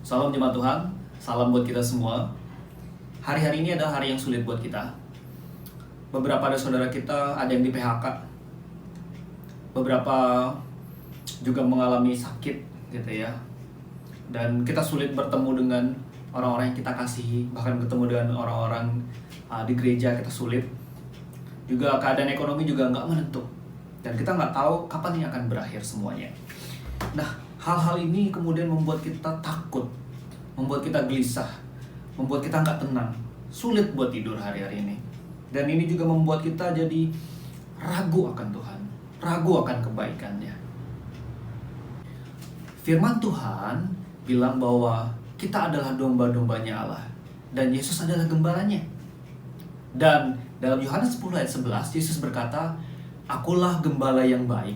Salam jemaat Tuhan, salam buat kita semua. Hari-hari ini adalah hari yang sulit buat kita. Beberapa dari saudara kita ada yang di PHK. Beberapa juga mengalami sakit gitu ya. Dan kita sulit bertemu dengan orang-orang yang kita kasihi. Bahkan bertemu dengan orang-orang di gereja kita sulit. Juga keadaan ekonomi juga nggak menentu. Dan kita nggak tahu kapan ini akan berakhir semuanya. Nah, hal-hal ini kemudian membuat kita takut, membuat kita gelisah, membuat kita nggak tenang, sulit buat tidur hari-hari ini. Dan ini juga membuat kita jadi ragu akan Tuhan, ragu akan kebaikannya. Firman Tuhan bilang bahwa kita adalah domba-dombanya Allah, dan Yesus adalah gembalanya. Dan dalam Yohanes 10 ayat 11, Yesus berkata, "Akulah gembala yang baik."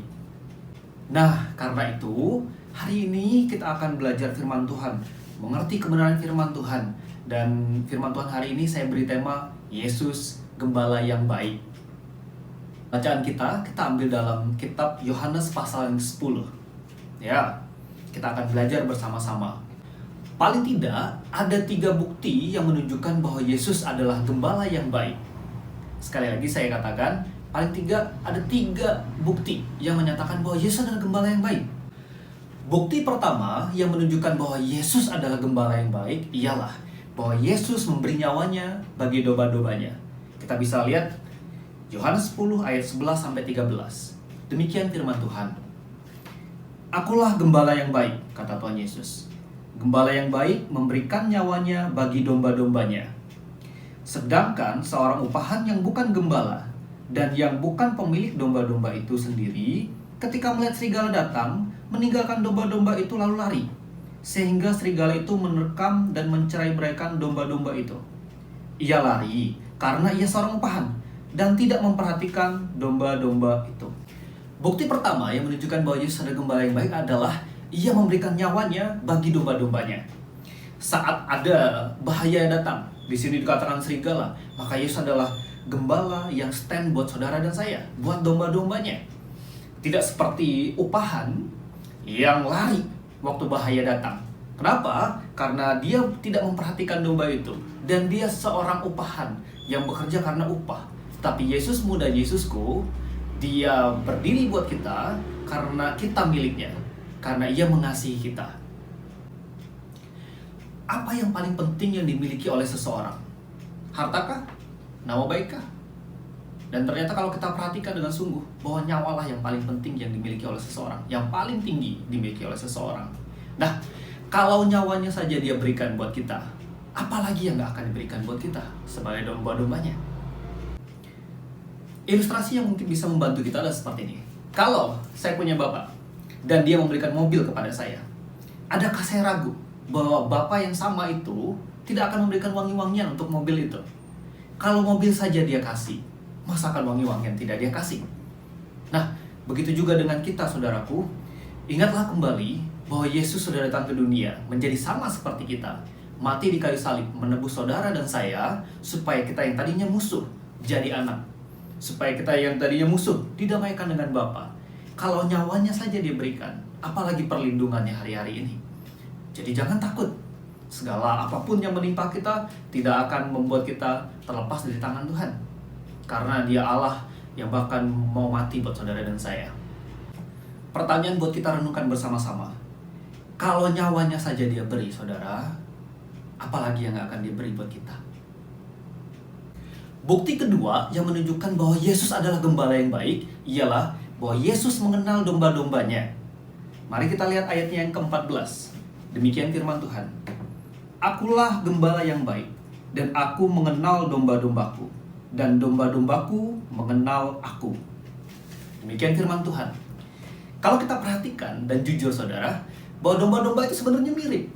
Nah, karena itu, hari ini kita akan belajar firman Tuhan, mengerti kebenaran firman Tuhan. Dan firman Tuhan hari ini saya beri tema, Yesus Gembala yang Baik. Bacaan kita ambil dalam kitab Yohanes pasal yang 10. Ya, kita akan belajar bersama-sama. Paling tidak, ada 3 bukti yang menunjukkan bahwa Yesus adalah Gembala yang baik. Sekali lagi saya katakan, paling tidak ada 3 bukti yang menyatakan bahwa Yesus adalah Gembala yang baik. Bukti pertama yang menunjukkan bahwa Yesus adalah Gembala yang baik ialah bahwa Yesus memberi nyawanya bagi domba-dombanya. Kita bisa lihat Yohanes 10 ayat 11 sampai 13. Demikian firman Tuhan. "Akulah gembala yang baik," kata Tuhan Yesus. "Gembala yang baik memberikan nyawanya bagi domba-dombanya. Sedangkan seorang upahan yang bukan gembala dan yang bukan pemilik domba-domba itu sendiri, ketika melihat serigala datang, meninggalkan domba-domba itu lalu lari, sehingga serigala itu menerkam dan mencerai-beraikan domba-domba itu. Ia lari karena ia seorang upahan dan tidak memperhatikan domba-domba itu." Bukti pertama yang menunjukkan bahwa Yesus adalah gembala yang baik adalah ia memberikan nyawanya bagi domba-dombanya. Saat ada bahaya datang, di sini dikatakan serigala, maka Yesus adalah gembala yang stand buat saudara dan saya, buat domba-dombanya. Tidak seperti upahan yang lari waktu bahaya datang. Kenapa? Karena dia tidak memperhatikan domba itu. Dan dia seorang upahan yang bekerja karena upah. Tapi Yesusmu dan Yesusku, dia berdiri buat kita karena kita miliknya. Karena ia mengasihi kita. Apa yang paling penting yang dimiliki oleh seseorang? Hartakah? Nama baikkah? Dan ternyata kalau kita perhatikan dengan sungguh, bahwa nyawalah yang paling penting yang dimiliki oleh seseorang, yang paling tinggi dimiliki oleh seseorang. Nah, kalau nyawanya saja dia berikan buat kita, apalagi yang gak akan diberikan buat kita sebagai domba-dombanya? Ilustrasi yang mungkin bisa membantu kita adalah seperti ini. Kalau saya punya bapak, dan dia memberikan mobil kepada saya, adakah saya ragu bahwa bapak yang sama itu tidak akan memberikan wangi-wangian untuk mobil itu? Kalau mobil saja dia kasih, masakan wangi-wangian tidak dia kasih? Nah, begitu juga dengan kita, saudaraku. Ingatlah kembali bahwa Yesus sudah datang ke dunia menjadi sama seperti kita, mati di kayu salib menebus saudara dan saya, supaya kita yang tadinya musuh jadi anak, supaya kita yang tadinya musuh didamaikan dengan Bapa. Kalau nyawanya saja dia berikan, apalagi perlindungannya hari-hari ini. Jadi jangan takut. Segala apapun yang menimpa kita tidak akan membuat kita terlepas dari tangan Tuhan. Karena dia Allah yang bahkan mau mati buat saudara dan saya. Pertanyaan buat kita renungkan bersama-sama. Kalau nyawanya saja dia beri, saudara, apalagi yang akan dia beri buat kita? Bukti kedua yang menunjukkan bahwa Yesus adalah gembala yang baik ialah bahwa Yesus mengenal domba-dombanya. Mari kita lihat ayatnya yang ke-14. Demikian firman Tuhan. "Akulah gembala yang baik, dan aku mengenal domba-dombaku, dan domba-dombaku mengenal aku." Demikian firman Tuhan. Kalau kita perhatikan dan jujur saudara, bahwa domba-domba itu sebenarnya mirip.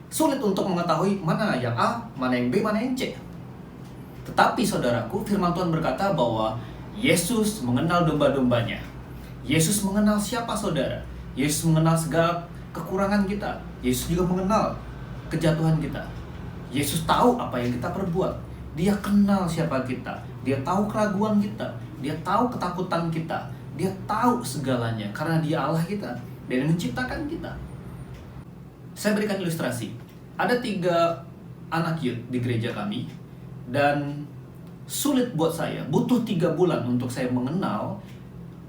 Sulit untuk mengetahui mana yang A, mana yang B, mana yang C. Tetapi saudaraku, firman Tuhan berkata bahwa Yesus mengenal domba-dombanya. Yesus mengenal siapa saudara. Yesus mengenal segala kekurangan kita. Yesus juga mengenal kejatuhan kita. Yesus tahu apa yang kita perbuat. Dia kenal siapa kita. Dia tahu keraguan kita. Dia tahu ketakutan kita. Dia tahu segalanya karena dia Allah kita dan menciptakan kita. Saya berikan ilustrasi. Ada 3 anak youth di gereja kami, dan sulit buat saya, butuh 3 bulan untuk saya mengenal,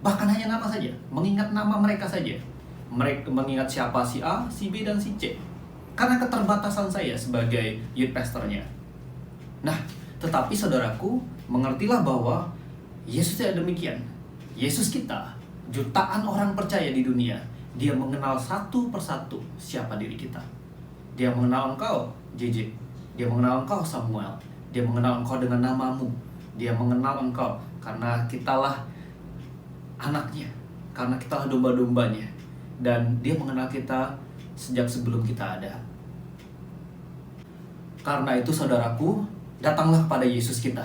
bahkan hanya nama saja, mengingat nama mereka saja. Mereka mengingat siapa si A, si B, dan si C. Karena keterbatasan saya sebagai youth pastornya. Nah, tetapi saudaraku, mengertilah bahwa Yesus tidak demikian. Yesus kita, jutaan orang percaya di dunia, dia mengenal satu persatu siapa diri kita. Dia mengenal engkau, JJ. Dia mengenal engkau, Samuel. Dia mengenal engkau dengan namamu. Dia mengenal engkau karena kitalah anaknya, karena kitalah domba-dombanya. Dan dia mengenal kita sejak sebelum kita ada. Karena itu saudaraku, datanglah kepada Yesus kita.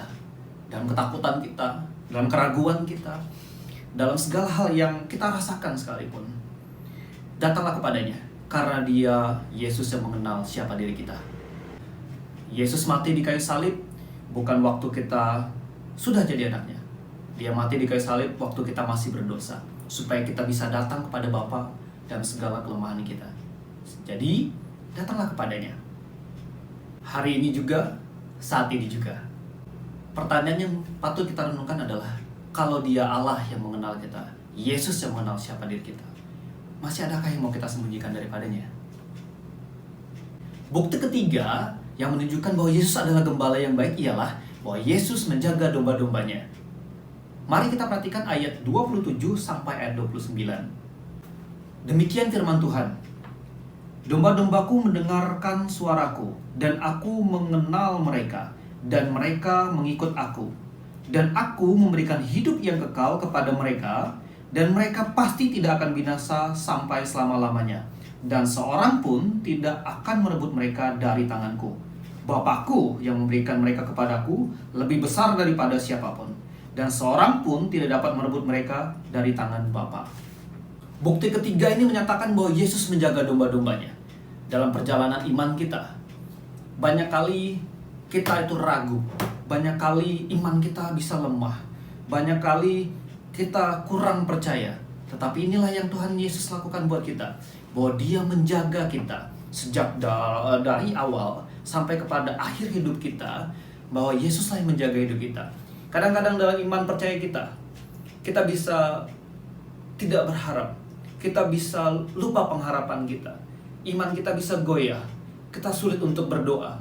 Dalam ketakutan kita, dalam keraguan kita, dalam segala hal yang kita rasakan sekalipun, datanglah kepadanya. Karena dia, Yesus, yang mengenal siapa diri kita. Yesus mati di kayu salib bukan waktu kita sudah jadi anaknya. Dia mati di kayu salib waktu kita masih berdosa, supaya kita bisa datang kepada Bapa dalam segala kelemahan kita. Jadi, datanglah kepadanya. Hari ini juga, saat ini juga. Pertanyaan yang patut kita renungkan adalah, kalau dia Allah yang mengenal kita, Yesus yang mengenal siapa diri kita, masih adakah yang mau kita sembunyikan daripadanya? Bukti ketiga yang menunjukkan bahwa Yesus adalah gembala yang baik ialah bahwa Yesus menjaga domba-dombanya. Mari kita perhatikan ayat 27 sampai ayat 29. Demikian firman Tuhan. Domba-dombaku mendengarkan suaraku, dan aku mengenal mereka, dan mereka mengikut aku. Dan aku memberikan hidup yang kekal kepada mereka, dan mereka pasti tidak akan binasa sampai selama-lamanya. Dan seorang pun tidak akan merebut mereka dari tanganku. Bapakku yang memberikan mereka kepadaku lebih besar daripada siapapun, dan seorang pun tidak dapat merebut mereka dari tangan Bapa. Bukti ketiga ini menyatakan bahwa Yesus menjaga domba-dombanya. Dalam perjalanan iman kita, banyak kali kita itu ragu, banyak kali iman kita bisa lemah, banyak kali kita kurang percaya. Tetapi inilah yang Tuhan Yesus lakukan buat kita, bahwa dia menjaga kita sejak dari awal sampai kepada akhir hidup kita, bahwa Yesuslah yang menjaga hidup kita. Kadang-kadang dalam iman percaya kita bisa tidak berharap, kita bisa lupa pengharapan kita, iman kita bisa goyah, kita sulit untuk berdoa,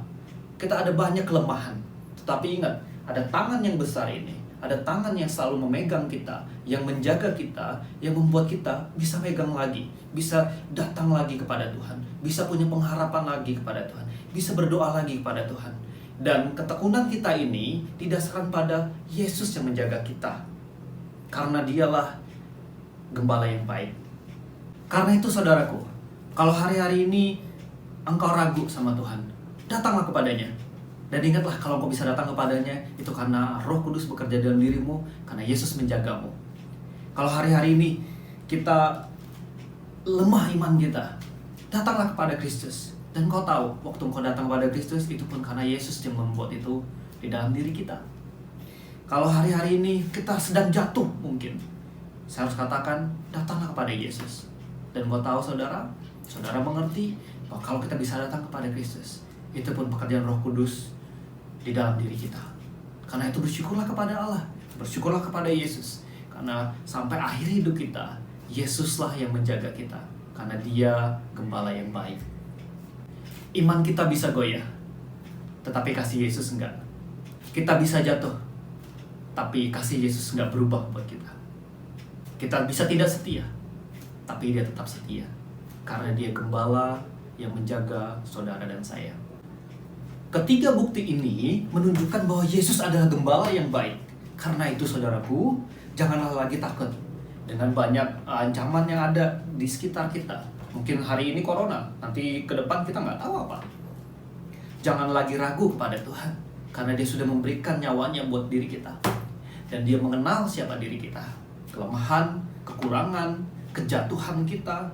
kita ada banyak kelemahan. Tetapi ingat, ada tangan yang besar ini, ada tangan yang selalu memegang kita, yang menjaga kita, yang membuat kita bisa pegang lagi, bisa datang lagi kepada Tuhan, bisa punya pengharapan lagi kepada Tuhan, bisa berdoa lagi kepada Tuhan. Dan ketekunan kita ini didasarkan pada Yesus yang menjaga kita, karena dialah gembala yang baik. Karena itu saudaraku, kalau hari-hari ini engkau ragu sama Tuhan, datanglah kepadanya. Dan ingatlah, kalau engkau bisa datang kepadanya, itu karena Roh Kudus bekerja dalam dirimu, karena Yesus menjagamu. Kalau hari-hari ini kita lemah iman kita, datanglah kepada Kristus. Dan kau tahu, waktu engkau datang kepada Kristus, itu pun karena Yesus yang membuat itu di dalam diri kita. Kalau hari-hari ini kita sedang jatuh mungkin, saya harus katakan, datanglah kepada Yesus. Dan kau tahu saudara mengerti bahwa kalau kita bisa datang kepada Kristus, itu pun pekerjaan Roh Kudus di dalam diri kita. Karena itu bersyukurlah kepada Allah, bersyukurlah kepada Yesus. Karena sampai akhir hidup kita, Yesuslah yang menjaga kita, karena dia gembala yang baik. Iman kita bisa goyah, tetapi kasih Yesus enggak. Kita bisa jatuh, tapi kasih Yesus enggak berubah buat kita. Kita bisa tidak setia, tapi dia tetap setia, karena dia gembala yang menjaga saudara dan saya. Ketiga bukti ini menunjukkan bahwa Yesus adalah gembala yang baik. Karena itu saudaraku, janganlah lagi takut dengan banyak ancaman yang ada di sekitar kita. Mungkin hari ini corona, nanti ke depan kita nggak tahu apa. Jangan lagi ragu kepada Tuhan, karena dia sudah memberikan nyawanya buat diri kita. Dan dia mengenal siapa diri kita, kelemahan, kekurangan, kejatuhan kita,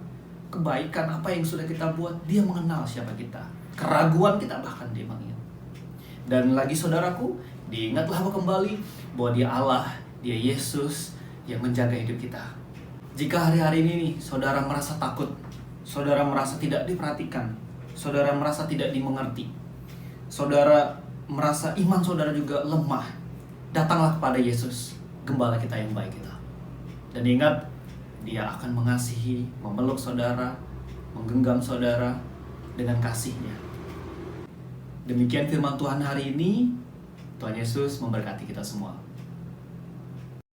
kebaikan apa yang sudah kita buat, dia mengenal siapa kita. Keraguan kita bahkan dia mengingat. Dan lagi saudaraku, diingatlah kembali bahwa dia Allah, dia Yesus yang menjaga hidup kita. Jika hari-hari ini nih, saudara merasa takut, saudara merasa tidak diperhatikan, saudara merasa tidak dimengerti, saudara merasa iman saudara juga lemah, datanglah kepada Yesus, gembala kita yang baik kita. Dan ingat, Dia akan mengasihi, memeluk saudara, menggenggam saudara dengan kasih-Nya. Demikian firman Tuhan hari ini. Tuhan Yesus memberkati kita semua.